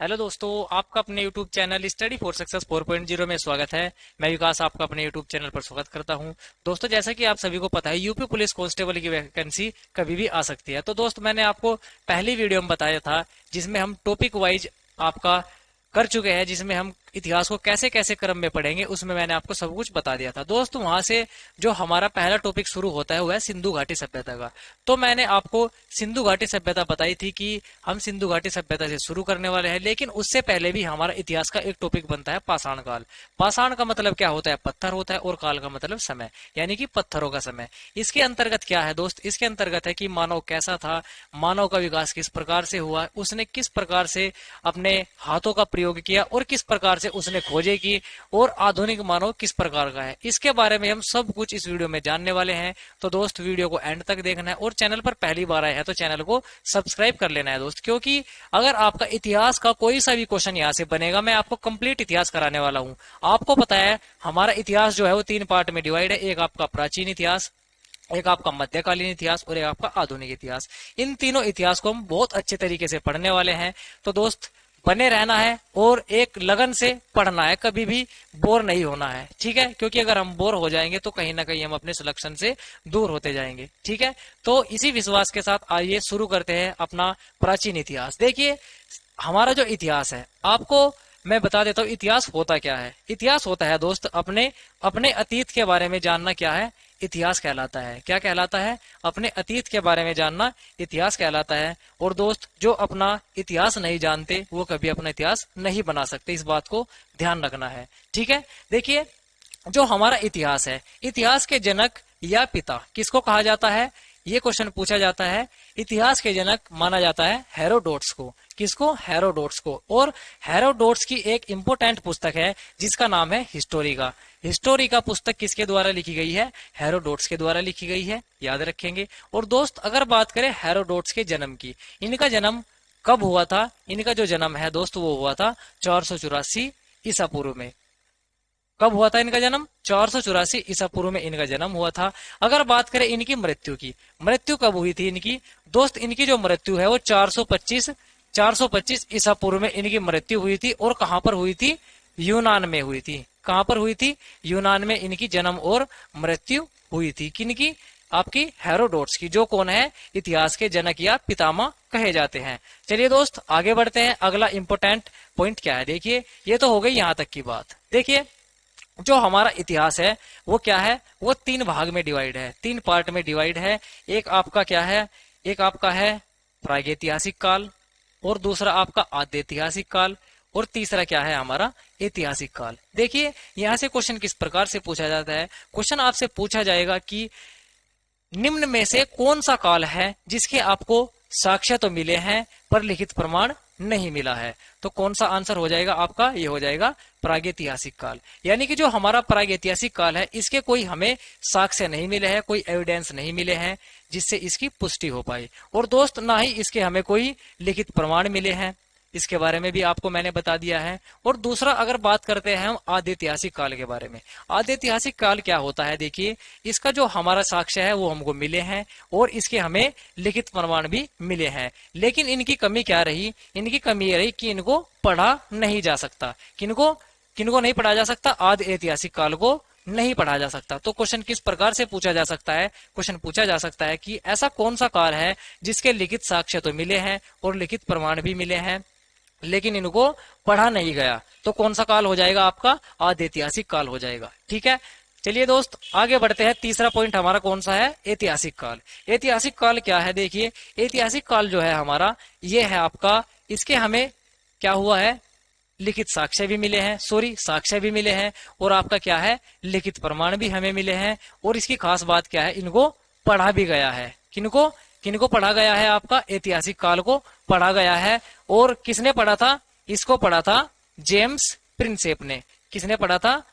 Hello दोस्तों, आपका अपने YouTube channel study for success 4.0 में स्वागत है। मैं विकास आपका अपने YouTube चैनल पर स्वागत करता हूं। दोस्तों, जैसा कि आप सभी को पता है, यूपी पुलिस कांस्टेबल की वैकेंसी कभी भी आ सकती है। तो दोस्त, मैंने आपको पहली वीडियो में बताया था जिसमें हम टॉपिक वाइज आपका कर चुके हैं, जिसमें हम इतिहास को कैसे कैसे क्रम में पढ़ेंगे उसमें मैंने आपको सब कुछ बता दिया था। दोस्त, वहां से जो हमारा पहला टॉपिक शुरू होता है वह है सिंधु घाटी सभ्यता का। तो मैंने आपको सिंधु घाटी सभ्यता बताई थी कि हम सिंधु घाटी सभ्यता से शुरू करने वाले हैं, लेकिन उससे पहले भी हमारा इतिहास का एक टॉपिक बनता है पाषाण काल। पाषाण का मतलब क्या होता है? पत्थर होता है, और काल का मतलब समय, यानी कि पत्थरों का समय। इसके अंतर्गत क्या है दोस्त? इसके अंतर्गत है कि मानव कैसा था, मानव का विकास किस प्रकार से हुआ, उसने किस प्रकार से अपने हाथों का प्रयोग किया और किस प्रकार से उसने खोजे की, और आधुनिक मानव किस प्रकार का है, इसके बारे में हम सब कुछ इस वीडियो में जानने वाले हैं। तो दोस्त, वीडियो को एंड तक देखना है, और चैनल पर पहली बार आए हैं तो चैनल को सब्सक्राइब कर लेना है दोस्त, क्योंकि अगर आपका इतिहास का कोई सा भी क्वेश्चन यहाँ से बनेगा, मैं आपको कंप्लीट इतिहास कराने वाला हूँ। आपको पता है हमारा इतिहास जो है वो 3 पार्ट में डिवाइड है। एक आपका प्राचीन इतिहास, एक आपका मध्यकालीन इतिहास और एक आपका आधुनिक इतिहास। इन तीनों इतिहास को हम बहुत अच्छे तरीके से पढ़ने वाले हैं। तो दोस्त, बने रहना है और एक लगन से पढ़ना है, कभी भी बोर नहीं होना है, ठीक है? क्योंकि अगर हम बोर हो जाएंगे तो कहीं ना कहीं हम अपने सिलेक्शन से दूर होते जाएंगे, ठीक है? तो इसी विश्वास के साथ आइए शुरू करते हैं अपना प्राचीन इतिहास। देखिए, हमारा जो इतिहास है, आपको मैं बता देता हूँ इतिहास होता क्या है। इतिहास होता है दोस्त, अपने अपने अतीत के बारे में जानना क्या है, इतिहास कहलाता है। क्या कहलाता है? अपने अतीत के बारे में जानना इतिहास कहलाता है। और दोस्त, जो अपना इतिहास नहीं जानते वो कभी अपना इतिहास नहीं बना सकते, इस बात को ध्यान रखना है, ठीक है? देखिए, जो हमारा इतिहास है, इतिहास के जनक या पिता किसको कहा जाता है, ये क्वेश्चन पूछा जाता है। इतिहास के जनक माना जाता है हेरोडोट्स को। किसको? हेरोडोट्स को। और हेरोडोट्स की एक इंपोर्टेंट पुस्तक है जिसका नाम है हिस्टोरिका। हिस्टोरिका पुस्तक किसके द्वारा लिखी गई है? हेरोडोट्स के द्वारा लिखी गई है, याद रखेंगे। और दोस्त, अगर बात करें हेरोडोट्स के जन्म की, इनका जन्म कब हुआ था? इनका जो जन्म है दोस्त वो हुआ था 484 ईसा पूर्व में। कब हुआ था इनका जन्म? 484 ईसा पूर्व में इनका जन्म हुआ था। अगर बात करें इनकी मृत्यु की, मृत्यु कब हुई थी इनकी? दोस्त, इनकी जो मृत्यु है वो 425 ईसा पूर्व में इनकी मृत्यु हुई थी। और कहां पर हुई थी? यूनान में हुई थी। कहां पर हुई थी? यूनान में इनकी जन्म और मृत्यु हुई थी। किनकी? आपकी हेरोडोट्स की, जो कौन है? इतिहास के जनक या पितामह कहे जाते हैं। चलिए दोस्त, आगे बढ़ते हैं। अगला इंपोर्टेंट पॉइंट क्या है? देखिए, ये तो हो गई यहां तक की बात। देखिए, जो हमारा इतिहास है वो क्या है? वो 3 भाग में डिवाइड है, 3 पार्ट में डिवाइड है। एक आपका क्या है? एक आपका है प्रागैतिहासिक काल, और दूसरा आपका आद्य ऐतिहासिक काल, और तीसरा क्या है? हमारा ऐतिहासिक काल। देखिए, यहां से क्वेश्चन किस प्रकार से पूछा जाता है। क्वेश्चन आपसे पूछा जाएगा कि निम्न में से कौन सा काल है जिसके आपको साक्ष्य तो मिले हैं पर लिखित प्रमाण नहीं मिला है? तो कौन सा आंसर हो जाएगा आपका? ये हो जाएगा प्रागैतिहासिक काल। यानी कि जो हमारा प्रागैतिहासिक काल है, इसके कोई हमें साक्ष्य नहीं मिले हैं, कोई एविडेंस नहीं मिले हैं जिससे इसकी पुष्टि हो पाई। और दोस्त, ना ही इसके हमें कोई लिखित प्रमाण मिले हैं, इसके बारे में भी आपको मैंने बता दिया है। और दूसरा, अगर बात करते हैं हम आद्य ऐतिहासिक काल के बारे में। आद्य ऐतिहासिक काल क्या होता है? देखिए, इसका जो हमारा साक्ष्य है वो हमको मिले हैं, और इसके हमें लिखित प्रमाण भी मिले हैं। लेकिन इनकी कमी क्या रही? इनकी कमी ये रही कि इनको पढ़ा नहीं जा सकता। किनको किनको नहीं पढ़ा जा सकता? आद्य ऐतिहासिक काल को नहीं पढ़ा जा सकता। तो क्वेश्चन किस प्रकार से पूछा जा सकता है? क्वेश्चन पूछा जा सकता है कि ऐसा कौन सा काल है जिसके लिखित साक्ष्य तो मिले हैं और लिखित प्रमाण भी मिले हैं, लेकिन इनको पढ़ा नहीं गया? तो कौन सा काल हो जाएगा आपका? आद्य ऐतिहासिक काल हो जाएगा, ठीक है? चलिए दोस्त, आगे बढ़ते हैं। तीसरा पॉइंट हमारा कौन सा है? ऐतिहासिक काल। ऐतिहासिक काल क्या है? देखिए, ऐतिहासिक काल जो है हमारा, ये है आपका, इसके हमें क्या हुआ है? लिखित साक्ष्य भी मिले हैं, साक्ष्य भी मिले हैं, और आपका क्या है? लिखित प्रमाण भी हमें मिले हैं। और इसकी खास बात क्या है? इनको पढ़ा भी गया है। किनको किनको पढ़ा गया है? आपका ऐतिहासिक काल को पढ़ा गया है। और किसने पढ़ा था? इसको पढ़ा था जेम्स प्रिंसेप ने। किसने पढ़ा था?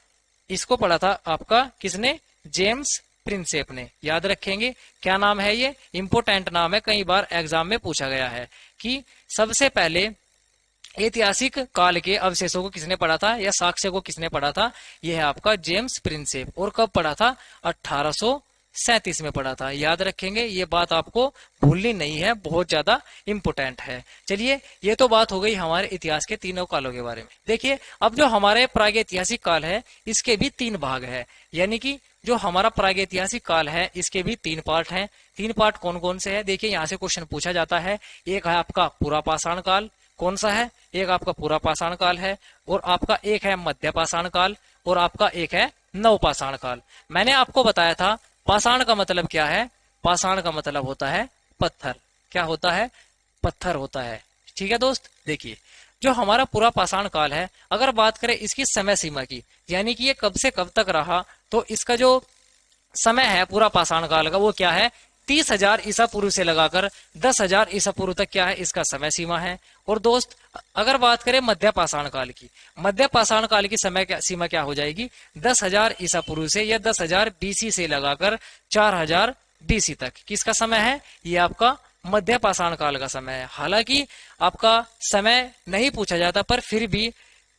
इसको पढ़ा था आपका किसने? जेम्स प्रिंसेप ने। याद रखेंगे, क्या नाम है ये? इंपोर्टेंट नाम है, कई बार एग्जाम में पूछा गया है कि सबसे पहले ऐतिहासिक काल के अवशेषों को किसने पढ़ा था या साक्ष्य को किसने पढ़ा था? यह है आपका जेम्स प्रिंसेप। और कब पढ़ा था? 1937 में पढ़ा था। याद रखेंगे, ये बात आपको भूलनी नहीं है, बहुत ज्यादा इंपोर्टेंट है। चलिए, ये तो बात हो गई हमारे इतिहास के तीनों कालों के बारे में। देखिए, अब जो हमारे प्रागैतिहासिक काल है इसके भी 3 भाग है, यानी कि जो हमारा प्रागैतिहासिक काल है इसके भी 3 पार्ट हैं। 3 पार्ट कौन कौन से है? देखिए, यहाँ से क्वेश्चन पूछा जाता है। एक है आपका पूरा पाषाण काल, कौन सा है? एक आपका पूरा पाषाण काल है, और आपका एक है मध्य पाषाण काल, और आपका एक है नवपाषाण काल। मैंने आपको बताया था पाषाण का मतलब क्या है। पाषाण का मतलब होता है पत्थर। क्या होता है? पत्थर होता है। ठीक है दोस्त, देखिए, जो हमारा पूरा पाषाण काल है, अगर बात करें इसकी समय सीमा की, यानी कि ये कब से कब तक रहा, तो इसका जो समय है पूरा पाषाण काल का वो क्या है? 30,000 ईसा पूर्व से लगाकर 10,000 ईसा पूर्व तक क्या है इसका समय सीमा है। और दोस्त, अगर बात करें मध्य पाषाण काल की, मध्य पाषाण काल की सीमा क्या हो जाएगी? 10,000 ईसा पूर्व से या 10,000 बीसी से लगाकर 4,000 बीसी तक किसका समय है? ये आपका मध्य पाषाण काल का समय है। हालांकि आपका समय नहीं पूछा जाता, पर फिर भी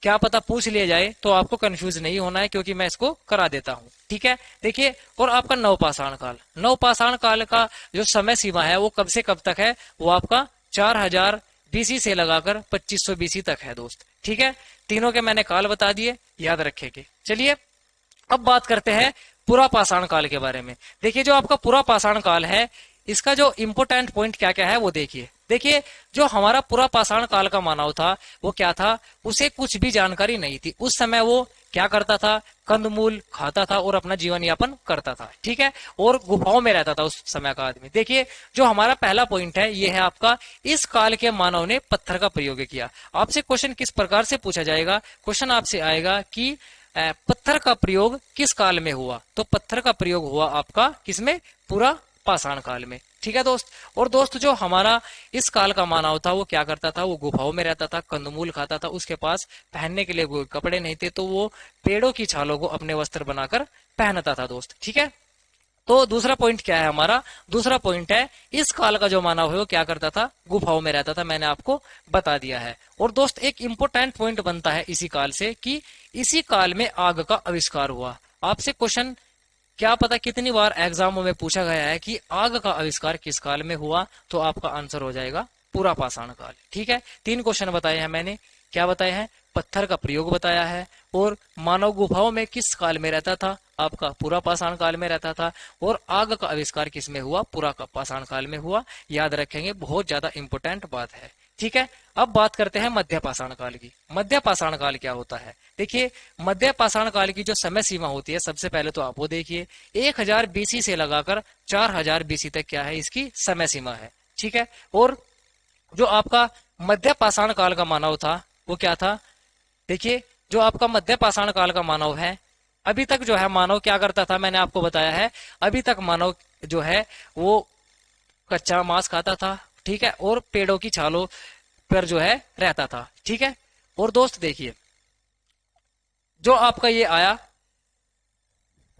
क्या पता पूछ लिया जाए, तो आपको कंफ्यूज नहीं होना है, क्योंकि मैं इसको करा देता हूँ। ठीक है, देखिए, और आपका नवपाषाण काल, नवपाषाण काल का जो समय सीमा है वो कब से कब तक है? वो आपका 4,000 बीसी से लगाकर 2500 बीसी तक है दोस्त। ठीक है, तीनों के मैंने काल बता दिए, याद रखेंगे। चलिए, अब बात करते हैं पूरा पाषाण काल के बारे में। देखिए, जो आपका पूरा पाषाण काल है इसका जो इंपोर्टेंट पॉइंट क्या क्या है वो देखिए। देखिए, जो हमारा पूरा पाषाण काल का मानव था वो क्या था? उसे कुछ भी जानकारी नहीं थी। उस समय वो क्या करता था? कंदमूल खाता था और अपना जीवन यापन करता था। ठीक है, और गुफाओं में रहता था उस समय का आदमी। देखिए, जो हमारा पहला पॉइंट है ये है आपका, इस काल के मानव ने पत्थर का प्रयोग किया। आपसे क्वेश्चन किस प्रकार से पूछा जाएगा? क्वेश्चन आपसे आएगा कि पत्थर का प्रयोग किस काल में हुआ? तो पत्थर का प्रयोग हुआ आपका किसमें? पूरा पाषाण काल में। ठीक है दोस्त, और दोस्त, जो हमारा इस काल का मानव था वो क्या करता था? वो गुफाओं में रहता था, कंदमूल खाता था, उसके पास पहनने के लिए कोई कपड़े नहीं थे, तो वो पेड़ों की छालों को अपने वस्त्र बनाकर पहनता था दोस्त। ठीक है, तो दूसरा पॉइंट क्या है हमारा? दूसरा पॉइंट है, इस काल का जो मानव है वो क्या करता था? गुफाओं में रहता था, मैंने आपको बता दिया है। और दोस्त, एक इंपोर्टेंट पॉइंट बनता है इसी काल से कि इसी काल में आग का आविष्कार हुआ। आपसे क्वेश्चन क्या पता कितनी बार एग्जामों में पूछा गया है कि आग का आविष्कार किस काल में हुआ, तो आपका आंसर हो जाएगा पूरा पाषाण काल। ठीक है, 3 क्वेश्चन बताए हैं मैंने। क्या बताए हैं? पत्थर का प्रयोग बताया है, और मानव गुफाओं में किस काल में रहता था? आपका पूरा पाषाण काल में रहता था। और आग का आविष्कार किस में हुआ? पूरा पाषाण काल में हुआ। याद रखेंगे, बहुत ज्यादा इंपोर्टेंट बात है। ठीक है, अब बात करते हैं मध्य पाषाण काल की। मध्य पाषाण काल क्या होता है? देखिए, मध्य पाषाण काल की जो समय सीमा होती है, सबसे पहले तो आप वो देखिए, 1000 बीसी से लगाकर 4000 बीसी तक क्या है इसकी समय सीमा है। ठीक है, और जो आपका मध्य पाषाण काल का मानव था वो क्या था? देखिए, जो आपका मध्य पाषाण काल का मानव है, अभी तक जो है मानव क्या करता था? मैंने आपको बताया है, अभी तक मानव जो है वो कच्चा मांस खाता था। ठीक है, और पेड़ों की छालों पर जो है रहता था। ठीक है, और दोस्त देखिए, जो आपका ये आया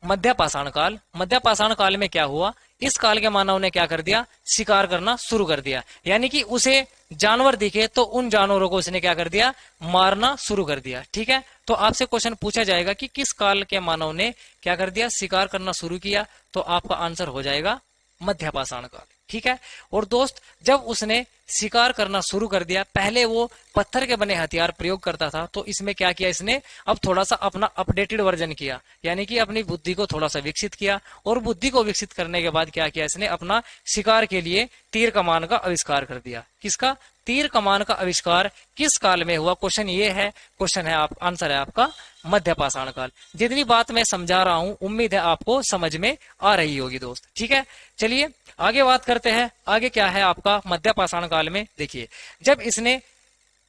मध्य पाषाण काल, मध्य पाषाण काल में क्या हुआ? इस काल के मानव ने क्या कर दिया? शिकार करना शुरू कर दिया। यानी कि उसे जानवर दिखे तो उन जानवरों को उसने क्या कर दिया? मारना शुरू कर दिया। ठीक है, तो आपसे क्वेश्चन पूछा जाएगा कि किस काल के मानव ने क्या कर दिया? शिकार करना शुरू किया, तो आपका आंसर हो जाएगा मध्य पाषाण काल। ठीक है, और दोस्त, जब उसने शिकार करना शुरू कर दिया, पहले वो पत्थर के बने हथियार प्रयोग करता था, तो इसमें क्या किया इसने? अब थोड़ा सा अपना अपडेटेड वर्जन किया, यानी कि अपनी बुद्धि को थोड़ा सा विकसित किया। और बुद्धि को विकसित करने के बाद क्या किया इसने? अपना शिकार के लिए तीर कमान का आविष्कार कर दिया। किसका? तीर कमान का आविष्कार किस काल में हुआ? क्वेश्चन ये है, क्वेश्चन है आप, आंसर है आपका मध्य पाषाण काल। जितनी बात मैं समझा रहा हूं, उम्मीद है आपको समझ में आ रही होगी दोस्त। ठीक है, चलिए आगे बात करते हैं। आगे क्या है आपका मध्य पाषाण काल में? देखिए, जब इसने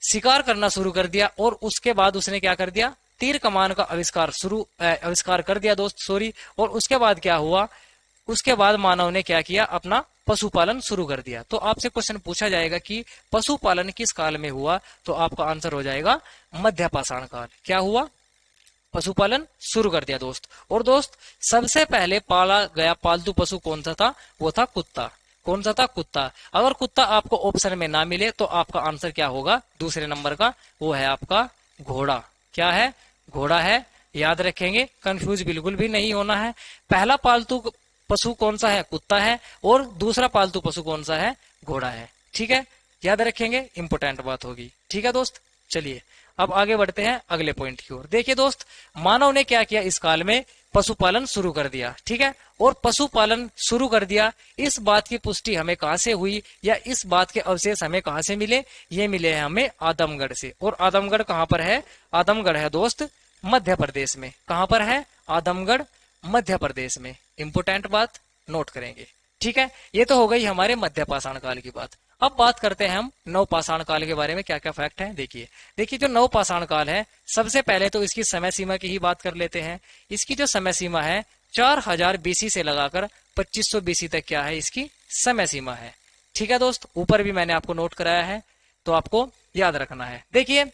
शिकार करना शुरू कर दिया और उसके बाद उसने क्या कर दिया? तीर कमान का आविष्कार कर दिया दोस्त, सॉरी। और उसके बाद क्या हुआ? उसके बाद मानव ने क्या किया? अपना पशुपालन शुरू कर दिया। तो आपसे क्वेश्चन पूछा जाएगा कि पशुपालन किस काल में हुआ? तो आपका आंसर हो जाएगा मध्य पाषाण काल। क्या हुआ? पशुपालन शुरू कर दिया दोस्त। और दोस्त, सबसे पहले पाला गया पालतू पशु कौन सा था? वो था कुत्ता। कौन सा था? कुत्ता। अगर कुत्ता आपको ऑप्शन में ना मिले तो आपका आंसर क्या होगा? दूसरे नंबर का, वो है आपका घोड़ा। क्या है? घोड़ा है। याद रखेंगे, कंफ्यूज बिल्कुल भी नहीं होना है। पहला पालतू पशु कौन सा है, कुत्ता है, और दूसरा पालतू पशु कौन सा है, घोड़ा है। ठीक है, याद रखेंगे, इंपोर्टेंट बात होगी। ठीक है दोस्त, चलिए अब आगे बढ़ते हैं अगले पॉइंट की ओर। देखिए दोस्त, मानव ने क्या किया, इस काल में पशुपालन शुरू कर दिया। ठीक है, और पशुपालन शुरू कर दिया, इस बात की पुष्टि हमें कहां से हुई, या इस बात के अवशेष हमें कहां से मिले, ये मिले हैं हमें आदमगढ़ से। और आदमगढ़ कहां पर है, आदमगढ़ है दोस्त मध्य प्रदेश में। कहां पर है, आदमगढ़ मध्य प्रदेश में। इंपोर्टेंट बात नोट करेंगे। ठीक है, ये तो हो गई हमारे मध्य पाषाण काल की बात। अब बात करते हैं हम नव पाषाण काल के बारे में, क्या क्या फैक्ट है। देखिए देखिए जो नव पाषाण काल है, सबसे पहले तो इसकी समय सीमा की ही बात कर लेते हैं। इसकी जो समय सीमा है 4000 बीसी से लगाकर 2500 बीसी तक क्या है, इसकी समय सीमा है। ठीक है दोस्त, ऊपर भी मैंने आपको नोट कराया है, तो आपको याद रखना है। देखिए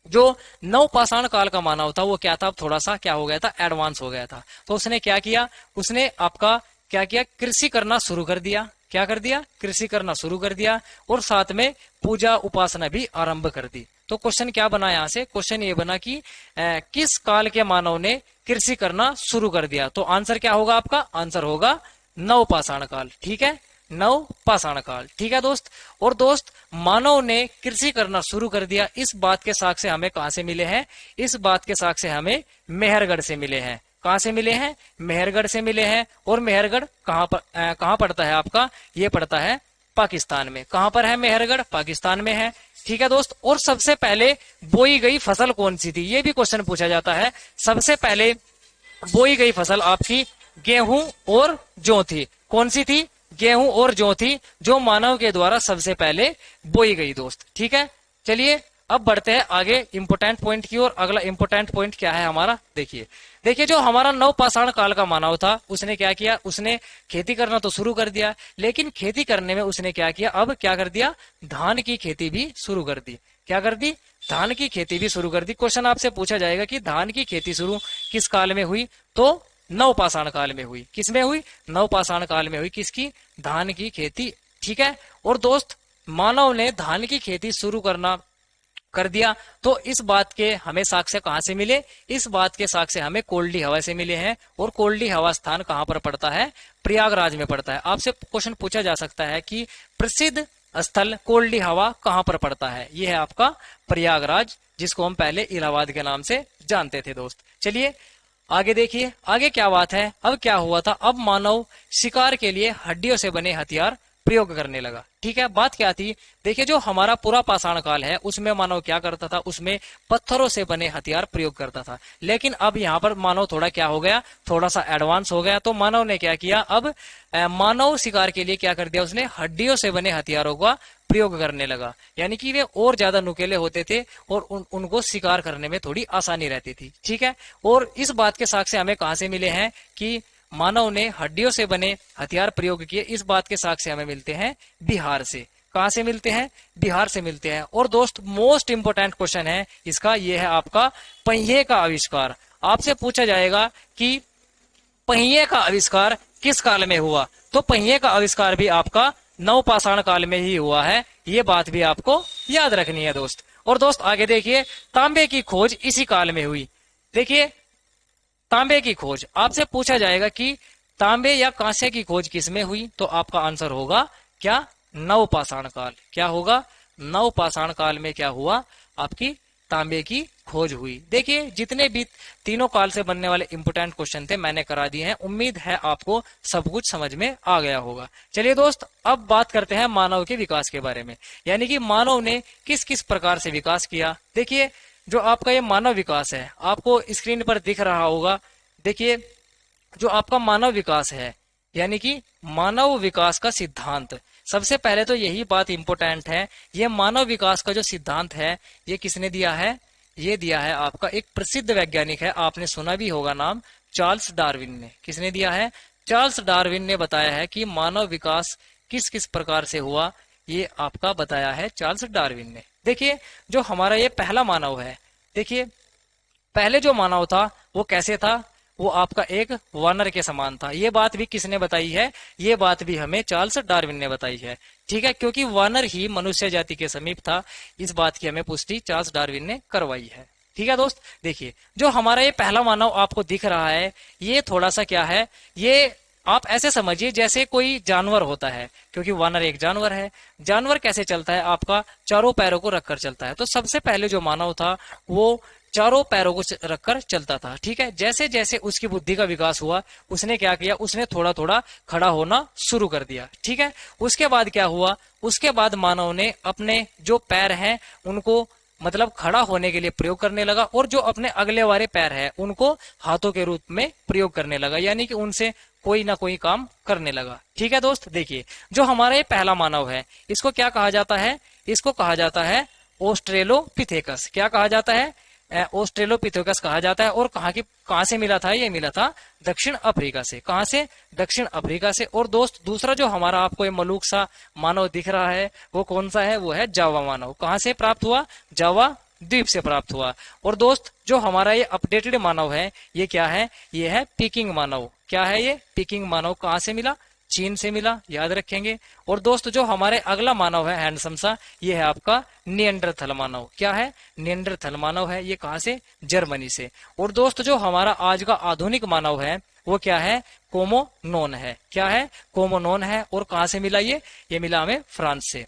जो नव पाषाण काल का मानव था वो क्या था, थोड़ा सा क्या हो गया था, एडवांस हो गया था। तो उसने क्या किया, उसने आपका क्या किया, कृषि करना शुरू कर दिया। क्या कर दिया, कृषि करना शुरू कर दिया, और साथ में पूजा उपासना भी आरंभ कर दी। तो क्वेश्चन क्या बना यहाँ से, क्वेश्चन ये बना कि किस काल के मानव ने कृषि करना शुरू कर दिया। तो आंसर क्या होगा आपका, आंसर होगा नव पाषाण काल। ठीक है, नव पाषाण काल। ठीक है दोस्त, और दोस्त मानव ने कृषि करना शुरू कर दिया, इस बात के साक्ष्य हमें कहां से मिले हैं, इस बात के साक्ष्य हमें मेहरगढ़ से मिले हैं। कहां से मिले हैं, मेहरगढ़ से मिले हैं। और मेहरगढ़ कहां पड़ता है आपका, ये पड़ता है पाकिस्तान में। कहां पर है मेहरगढ़, पाकिस्तान में है। ठीक है दोस्त, और सबसे पहले बोई गई फसल कौन सी थी, ये भी क्वेश्चन पूछा जाता है। सबसे पहले बोई गई फसल आपकी गेहूं और जौ थी। कौन सी थी, गेहूं और जौ थी, जो मानव के द्वारा सबसे पहले बोई गई दोस्त। ठीक है, चलिए अब बढ़ते हैं आगे इंपोर्टेंट पॉइंट की ओर। अगला इंपोर्टेंट पॉइंट क्या है हमारा, देखिए देखिए जो हमारा नव पाषाण काल का मानव था, उसने क्या किया, उसने खेती करना तो शुरू कर दिया, लेकिन खेती करने में उसने क्या किया, अब क्या कर दिया, धान की खेती भी शुरू कर दी। क्या कर दी, धान की खेती भी शुरू कर दी। क्वेश्चन आपसे पूछा जाएगा कि धान की खेती शुरू किस काल में हुई, तो नव पाषाण काल में हुई। किसमें हुई, नव पाषाण काल में हुई, किसकी, धान की खेती। ठीक है, और दोस्त मानव ने धान की खेती शुरू करना कर दिया, तो इस बात के हमें साक्ष्य कहां से मिले, इस बात के साक्ष्य हमें कोल्डी हवा से मिले हैं। और कोल्डी हवा स्थान कहां पर पड़ता है, प्रयागराज में पड़ता है। आपसे क्वेश्चन पूछा जा सकता है कि प्रसिद्ध स्थल कोल्डी हवा कहां पर पड़ता है, यह है आपका प्रयागराज, जिसको हम पहले इलाहाबाद के नाम से जानते थे दोस्त। चलिए आगे देखिए, आगे क्या बात है। अब क्या हुआ था, अब मानव शिकार के लिए हड्डियों से बने हथियार प्रयोग करने लगा। ठीक है, बात क्या थी, देखिए जो हमारा पूरा पाषाण काल है उसमें मानव क्या करता था, उसमें पत्थरों से बने हथियार प्रयोग करता था। लेकिन अब यहाँ पर मानव थोड़ा क्या हो गया, थोड़ा सा एडवांस हो गया। तो मानव ने क्या किया, अब मानव शिकार के लिए क्या कर दिया, उसने हड्डियों से बने हथियारों का प्रयोग करने लगा। यानी कि वे और ज्यादा नुकीले होते थे और उनको शिकार करने में थोड़ी आसानी रहती थी। ठीक है, और इस बात के साक्ष्य हमें कहां से मिले हैं कि मानव ने हड्डियों से बने हथियार प्रयोग किए, इस बात के साक्ष्य हमें मिलते हैं बिहार से। कहां से मिलते हैं, बिहार से मिलते हैं। और दोस्त मोस्ट इंपोर्टेंट क्वेश्चन है इसका, यह है आपका पहिए का आविष्कार। आपसे पूछा जाएगा कि पहिए का आविष्कार किस काल में हुआ, तो पहिए का आविष्कार भी आपका नव पाषाण काल में ही हुआ है। ये बात भी आपको याद रखनी है दोस्त। और दोस्त आगे देखिए, तांबे की खोज इसी काल में हुई। देखिए तांबे की खोज, आपसे पूछा जाएगा कि तांबे या कांसे की खोज किसमें हुई, तो आपका आंसर होगा क्या, नव पाषाण काल। क्या होगा, नव पाषाण काल में क्या हुआ, आपकी तांबे की खोज हुई। देखिए जितने भी तीनों काल से बनने वाले इंपोर्टेंट क्वेश्चन थे मैंने करा दिए हैं, उम्मीद है आपको सब कुछ समझ में आ गया होगा। चलिए दोस्त अब बात करते हैं मानव के विकास के बारे में, यानी कि मानव ने किस किस प्रकार से विकास किया। देखिए जो आपका ये मानव विकास है, आपको स्क्रीन पर दिख रहा होगा। देखिए जो आपका मानव विकास है, यानी कि मानव विकास का सिद्धांत, सबसे पहले तो यही बात इंपोर्टेंट है, ये मानव विकास का जो सिद्धांत है ये किसने दिया है, ये दिया है आपका एक प्रसिद्ध वैज्ञानिक है, आपने सुना भी होगा नाम, चार्ल्स डार्विन ने। किसने दिया है, चार्ल्स डार्विन ने बताया है कि मानव विकास किस किस प्रकार से हुआ, ये आपका बताया है चार्ल्स डार्विन ने। देखिए जो हमारा ये पहला मानव है, देखिए पहले जो मानव था वो कैसे था, वो आपका एक वानर के समान था। ये बात भी किसने बताई है, ये बात भी हमें चार्ल्स डार्विन ने बताई है। ठीक है, क्योंकि वानर ही मनुष्य जाति के समीप था, इस बात की हमें पुष्टि चार्ल्स डार्विन ने करवाई है। ठीक है दोस्त, देखिए जो हमारा ये पहला मानव आपको दिख रहा है, ये थोड़ा सा क्या है, ये आप ऐसे समझिए जैसे कोई जानवर होता है, क्योंकि वानर एक जानवर है। जानवर कैसे चलता है? आपका चारों पैरों को रखकर चलता है। तो सबसे पहले जो मानव था वो चारों पैरों को रखकर चलता था, ठीक है। जैसे जैसे उसकी बुद्धि का विकास हुआ, उसने क्या किया, उसने थोड़ा थोड़ा खड़ा होना शुरू कर दिया, ठीक है। उसके बाद क्या हुआ, उसके बाद मानव ने अपने जो पैर हैं उनको मतलब खड़ा होने के लिए प्रयोग करने लगा, और जो अपने अगले वाले पैर है उनको हाथों के रूप में प्रयोग करने लगा, यानी कि उनसे कोई ना कोई काम करने लगा, ठीक है दोस्त। देखिए, जो हमारा ये पहला मानव है, इसको क्या कहा जाता है? इसको कहा जाता है ऑस्ट्रेलोपिथेकस। क्या कहा जाता है? ऑस्ट्रेलोपिथेकस कहा जाता है। और कहाँ से मिला था? ये मिला था दक्षिण अफ्रीका से। कहाँ से? दक्षिण अफ्रीका से। और दोस्त दूसरा जो हमारा आपको ये मलूक सा मानव दिख रहा है वो कौन सा है? वो है जावा मानव। कहाँ से प्राप्त हुआ? जावा द्वीप से प्राप्त हुआ। और दोस्त जो हमारा ये अपडेटेड मानव है ये क्या है? ये है पीकिंग मानव। क्या है ये? पीकिंग मानव। कहाँ से मिला? चीन से मिला, याद रखेंगे। और दोस्त जो हमारे अगला मानव है हैंडसम सा, ये है आपका नियंडरथल मानव। क्या है? नियंडरथल मानव है। ये कहाँ से? जर्मनी से। और दोस्त जो हमारा आज का आधुनिक मानव है वो क्या है? कोमोनोन है। क्या है? कोमोनोन है। और कहाँ से मिला ये मिला हमें फ्रांस से।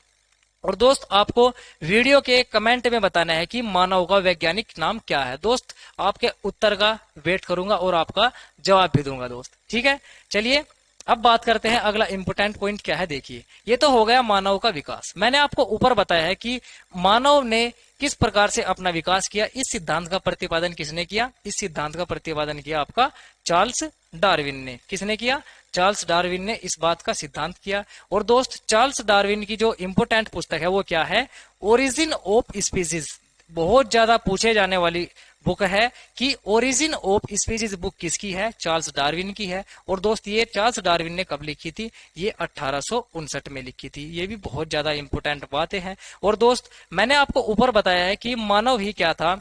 और दोस्त आपको वीडियो के कमेंट में बताना है कि मानव का वैज्ञानिक नाम क्या है। दोस्त आपके उत्तर का वेट करूंगा और आपका जवाब भी दूंगा दोस्त, ठीक है। चलिए अब बात करते हैं अगला इंपोर्टेंट पॉइंट क्या है। देखिए, ये तो हो गया मानव का विकास। मैंने आपको ऊपर बताया है कि मानव ने किस प्रकार से अपना विकास किया। इस सिद्धांत का प्रतिपादन किसने किया? इस सिद्धांत का प्रतिपादन किया आपका चार्ल्स डार्विन ने। किसने किया? चार्ल्स डार्विन ने इस बात का सिद्धांत किया। और दोस्त चार्ल्स डार्विन की जो इंपोर्टेंट पुस्तक है वो क्या है? Origin of species. बहुत ज्यादा पूछे जाने वाली बुक है कि ओरिजिन ऑफ स्पीसीज बुक किसकी है? चार्ल्स डार्विन की है। और दोस्त ये चार्ल्स डार्विन ने कब लिखी थी? ये 1859 में लिखी थी। ये भी बहुत ज्यादा इंपोर्टेंट बातें हैं। और दोस्त मैंने आपको ऊपर बताया है कि मानव ही क्या था,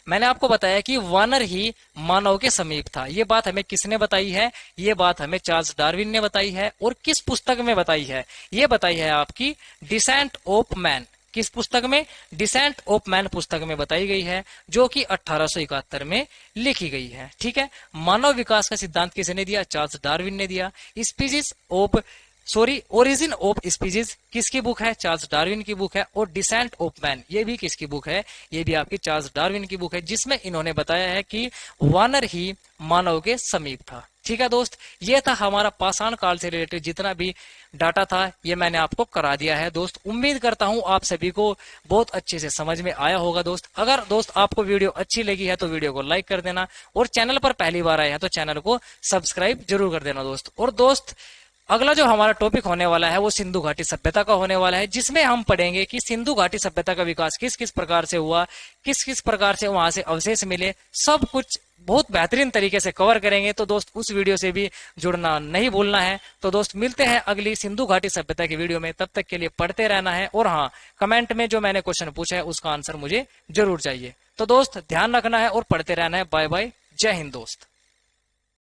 मैंने आपको बताया कि वानर ही मानव के समीप था। ये बात हमें किसने बताई है? ये बात हमें चार्ल्स डार्विन ने बताई है। और किस पुस्तक में बताई है? ये बताई है आपकी डिसेंट ऑफ मैन। किस पुस्तक में? डिसेंट ऑफ मैन पुस्तक में बताई गई है, जो कि 1871 में लिखी गई है, ठीक है। मानव विकास का सिद्धांत किसने दिया? चार्ल्स डार्विन ने दिया। ओरिजिन ऑफ स्पीसीज किसकी बुक है? चार्ल्स डार्विन की बुक है। और डिसेंट ऑफ मैन ये भी किसकी बुक है? ये भी आपकी चार्ल्स डार्विन की बुक है, जिसमें इन्होंने बताया है कि वानर ही मानव के समीप था, ठीक है दोस्त। ये था हमारा पाषाण काल से रिलेटेड जितना भी डाटा था, ये मैंने आपको करा दिया है दोस्त। उम्मीद करता हूं आप सभी को बहुत अच्छे से समझ में आया होगा दोस्त। अगर दोस्त आपको वीडियो अच्छी लगी है तो वीडियो को लाइक कर देना, और चैनल पर पहली बार आए हैं तो चैनल को सब्सक्राइब जरूर कर देना दोस्त। और दोस्त अगला जो हमारा टॉपिक होने वाला है वो सिंधु घाटी सभ्यता का होने वाला है, जिसमें हम पढ़ेंगे कि सिंधु घाटी सभ्यता का विकास किस किस प्रकार से हुआ, किस किस प्रकार से वहां से अवशेष मिले, सब कुछ बहुत बेहतरीन तरीके से कवर करेंगे। तो दोस्त उस वीडियो से भी जुड़ना नहीं भूलना है। तो दोस्त मिलते हैं अगली सिंधु घाटी सभ्यता की वीडियो में, तब तक के लिए पढ़ते रहना है। और हाँ, कमेंट में जो मैंने क्वेश्चन पूछा है उसका आंसर मुझे जरूर चाहिए। तो दोस्त ध्यान रखना है और पढ़ते रहना है। बाय बाय, जय हिंद दोस्त।